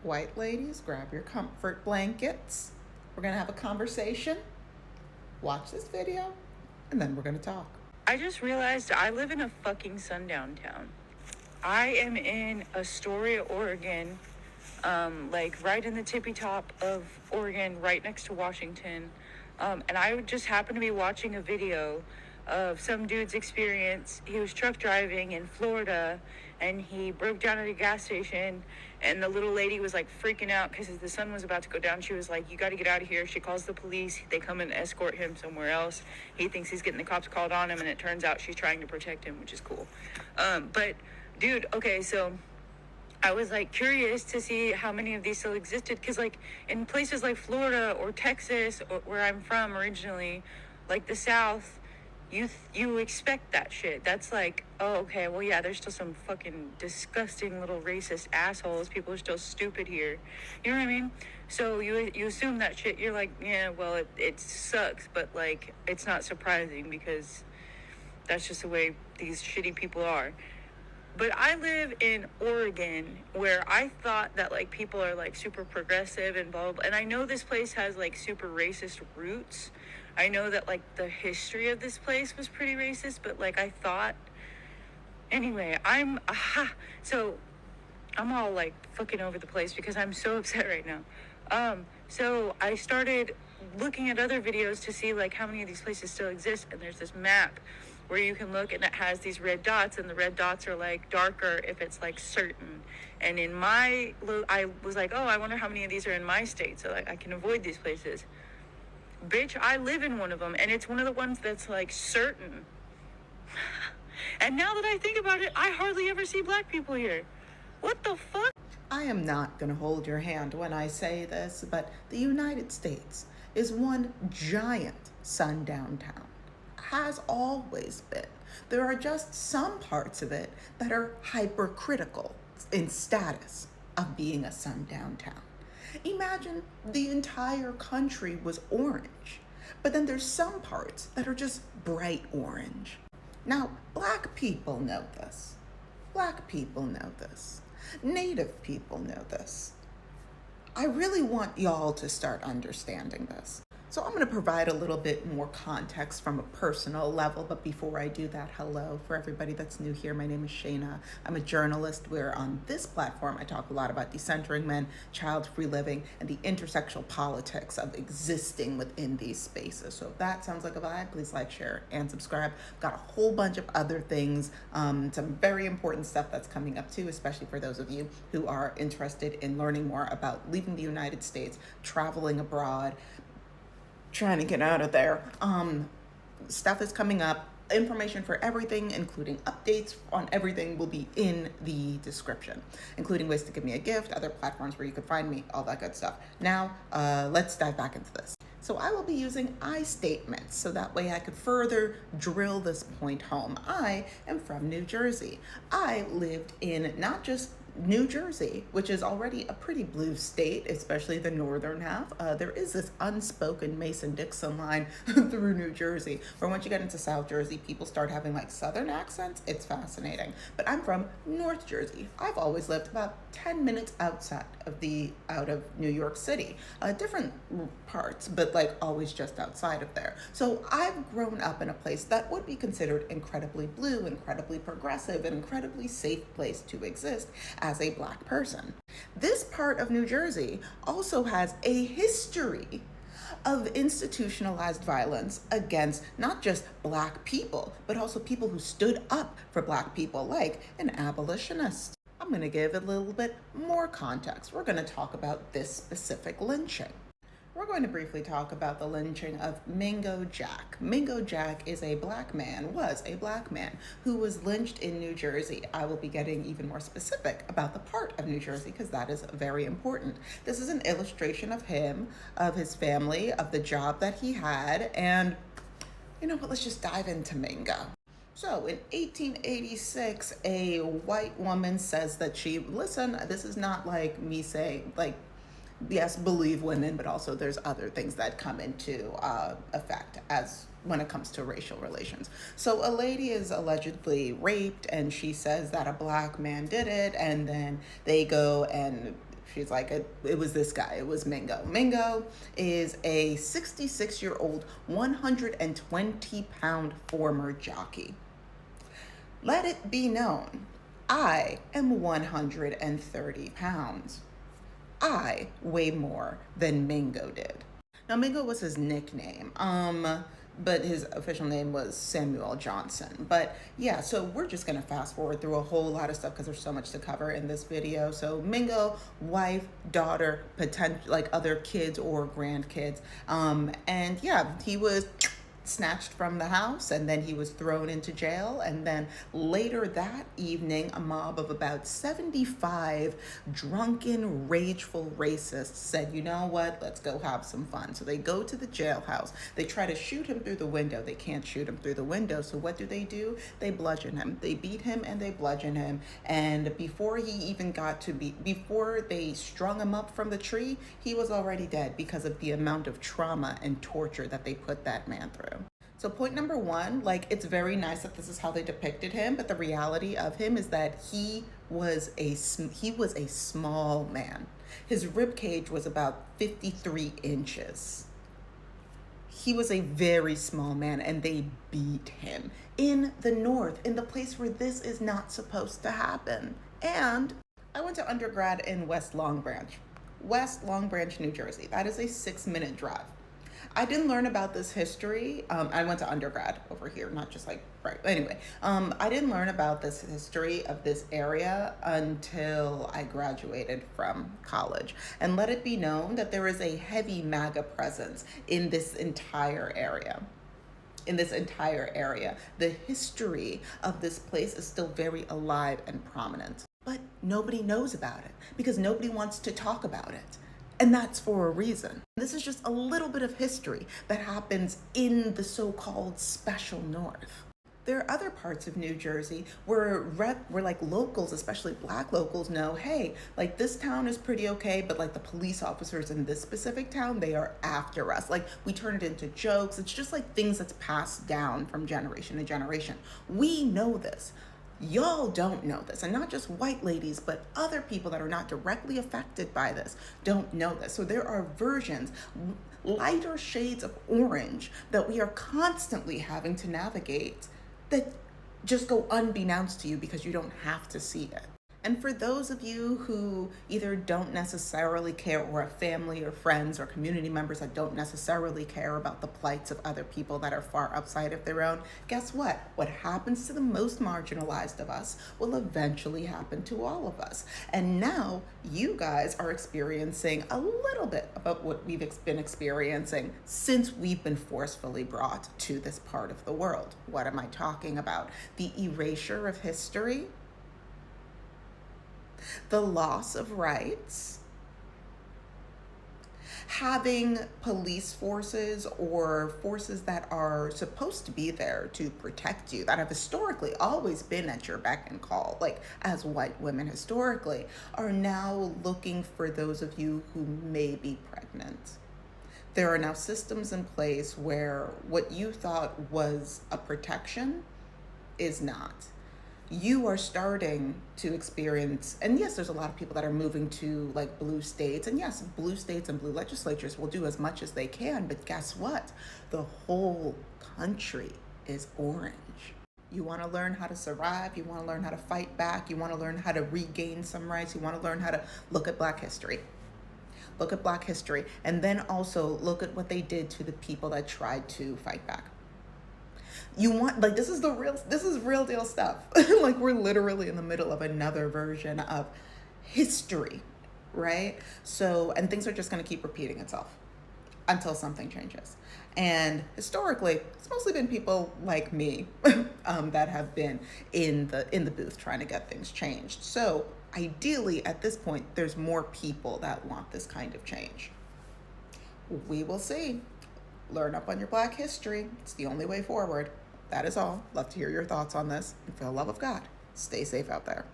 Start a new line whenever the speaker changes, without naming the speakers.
White ladies, grab your comfort blankets. We're gonna have a conversation. Watch this video, and then we're gonna talk.
I just realized I live in a fucking sundown town. I am in Astoria, Oregon, like right in the tippy top of Oregon, right next to Washington. And I just happened to be watching a video of some dude's experience. He was truck driving in Florida and he broke down at a gas station, and the little lady was like freaking out because the sun was about to go down. She was like, "You got to get out of here." She calls the police. They come and escort him somewhere else. He thinks he's getting the cops called on him, and it turns out she's trying to protect him, which is cool. But dude, okay, so I was like curious to see how many of these still existed, because like in places like Florida or Texas, or where I'm from originally, like the South, you expect that shit. That's like, oh, okay, well, yeah, there's still some fucking disgusting little racist assholes. People are still stupid here. You know what I mean? So you assume that shit. You're like, yeah, well, it sucks, but like it's not surprising because that's just the way these shitty people are. But I live in Oregon, where I thought that like people are like super progressive and blah, blah, blah. And I know this place has like super racist roots. I know that like the history of this place was pretty racist, but like I thought, anyway, so I'm all like fucking over the place because I'm so upset right now. So I started looking at other videos to see like how many of these places still exist, and there's this map where you can look and it has these red dots, and the red dots are like darker if it's like certain. And I was like, oh, I wonder how many of these are in my state so I can avoid these places. Bitch, I live in one of them, and it's one of the ones that's like certain. And now that I think about it, I hardly ever see black people here. What the fuck?
I am not gonna hold your hand when I say this, but the United States is one giant sundown town. Has always been. There are just some parts of it that are hypercritical in status of being a sundown town. Imagine the entire country was orange, but then there's some parts that are just bright orange. Now, black people know this. Black people know this. Native people know this. I really want y'all to start understanding this. So I'm going to provide a little bit more context from a personal level, but before I do that, hello for everybody that's new here. My name is Shayna. I'm a journalist where on this platform I talk a lot about decentering men, child-free living, and the intersectional politics of existing within these spaces. So if that sounds like a vibe, please like, share, and subscribe. Got a whole bunch of other things, some very important stuff that's coming up too, especially for those of you who are interested in learning more about leaving the United States, traveling abroad, trying to get out of there. Stuff is coming up. Information for everything, including updates on everything, will be in the description, including ways to give me a gift, other platforms where you can find me, all that good stuff. Now, let's dive back into this. So I will be using I statements so that way I could further drill this point home. I am from New Jersey. I lived in not just New Jersey, which is already a pretty blue state, especially the northern half. There is this unspoken Mason-Dixon line through New Jersey, where once you get into South Jersey, people start having like Southern accents. It's fascinating. But I'm from North Jersey. I've always lived about 10 minutes out of New York City. Different parts, but like always just outside of there. So I've grown up in a place that would be considered incredibly blue, incredibly progressive, an incredibly safe place to exist as a black person. This part of New Jersey also has a history of institutionalized violence against not just black people, but also people who stood up for black people, like an abolitionist. I'm going to give a little bit more context. We're going to talk about this specific lynching. We're going to briefly talk about the lynching of Mingo Jack. Mingo Jack was a black man who was lynched in New Jersey. I will be getting even more specific about the part of New Jersey because that is very important. This is an illustration of him, of his family, of the job that he had, and you know what, let's just dive into Mingo. So in 1886, a white woman says that this is not like me saying, like, yes, believe women, but also there's other things that come into effect as when it comes to racial relations. So a lady is allegedly raped, and she says that a black man did it, and then they go and She's like, it was this guy. It was Mingo. Mingo is a 66-year-old, 120-pound former jockey. Let it be known, I am 130 pounds. I weigh more than Mingo did. Now, Mingo was his nickname, but his official name was Samuel Johnson. But yeah, so we're just gonna fast forward through a whole lot of stuff because there's so much to cover in this video. So Mingo, wife, daughter, potential like other kids or grandkids, and yeah, he was snatched from the house, and then he was thrown into jail. And then later that evening, a mob of about 75 drunken, rageful racists said, you know what, let's go have some fun. So they go to the jailhouse. They try to shoot him through the window. They can't shoot him through the window. So what do? They bludgeon him. They beat him and they bludgeon him. And before they strung him up from the tree, he was already dead because of the amount of trauma and torture that they put that man through. So point number one, like, it's very nice that this is how they depicted him, but the reality of him is that he was a small man. His rib cage was about 53 inches. He was a very small man, and they beat him in the North, in the place where this is not supposed to happen. And I went to undergrad in West Long Branch, New Jersey. That is a 6-minute drive. I didn't learn about this history. I went to undergrad over here, not just like, right. Anyway, I didn't learn about this history of this area until I graduated from college. And let it be known that there is a heavy MAGA presence in this entire area. The history of this place is still very alive and prominent. But nobody knows about it because nobody wants to talk about it. And that's for a reason. This is just a little bit of history that happens in the so-called special North. There are other parts of New Jersey where like locals, especially Black locals, know, hey, like this town is pretty okay, but like the police officers in this specific town, they are after us. Like we turn it into jokes. It's just like things that's passed down from generation to generation. We know this. Y'all don't know this, and not just white ladies, but other people that are not directly affected by this don't know this. So there are versions, lighter shades of orange that we are constantly having to navigate that just go unbeknownst to you because you don't have to see it. And for those of you who either don't necessarily care, or have family or friends or community members that don't necessarily care about the plights of other people that are far outside of their own, guess what? What happens to the most marginalized of us will eventually happen to all of us. And now you guys are experiencing a little bit about what we've been experiencing since we've been forcefully brought to this part of the world. What am I talking about? The erasure of history, the loss of rights, having police forces or forces that are supposed to be there to protect you, that have historically always been at your beck and call, like as white women historically, are now looking for those of you who may be pregnant. There are now systems in place where what you thought was a protection is not. You are starting to experience, and yes, there's a lot of people that are moving to like blue states, and yes, blue states and blue legislatures will do as much as they can, but guess what? The whole country is orange. You want to learn how to survive, you want to learn how to fight back, you want to learn how to regain some rights, you want to learn how to look at Black history. Look at Black history, and then also look at what they did to the people that tried to fight back. You want, like, this is real deal stuff. Like, we're literally in the middle of another version of history, right? So, and things are just going to keep repeating itself until something changes. And historically, it's mostly been people like me that have been in the booth trying to get things changed. So ideally, at this point, there's more people that want this kind of change. We will see. Learn up on your Black history. It's the only way forward. That is all. Love to hear your thoughts on this. And for the love of God, stay safe out there.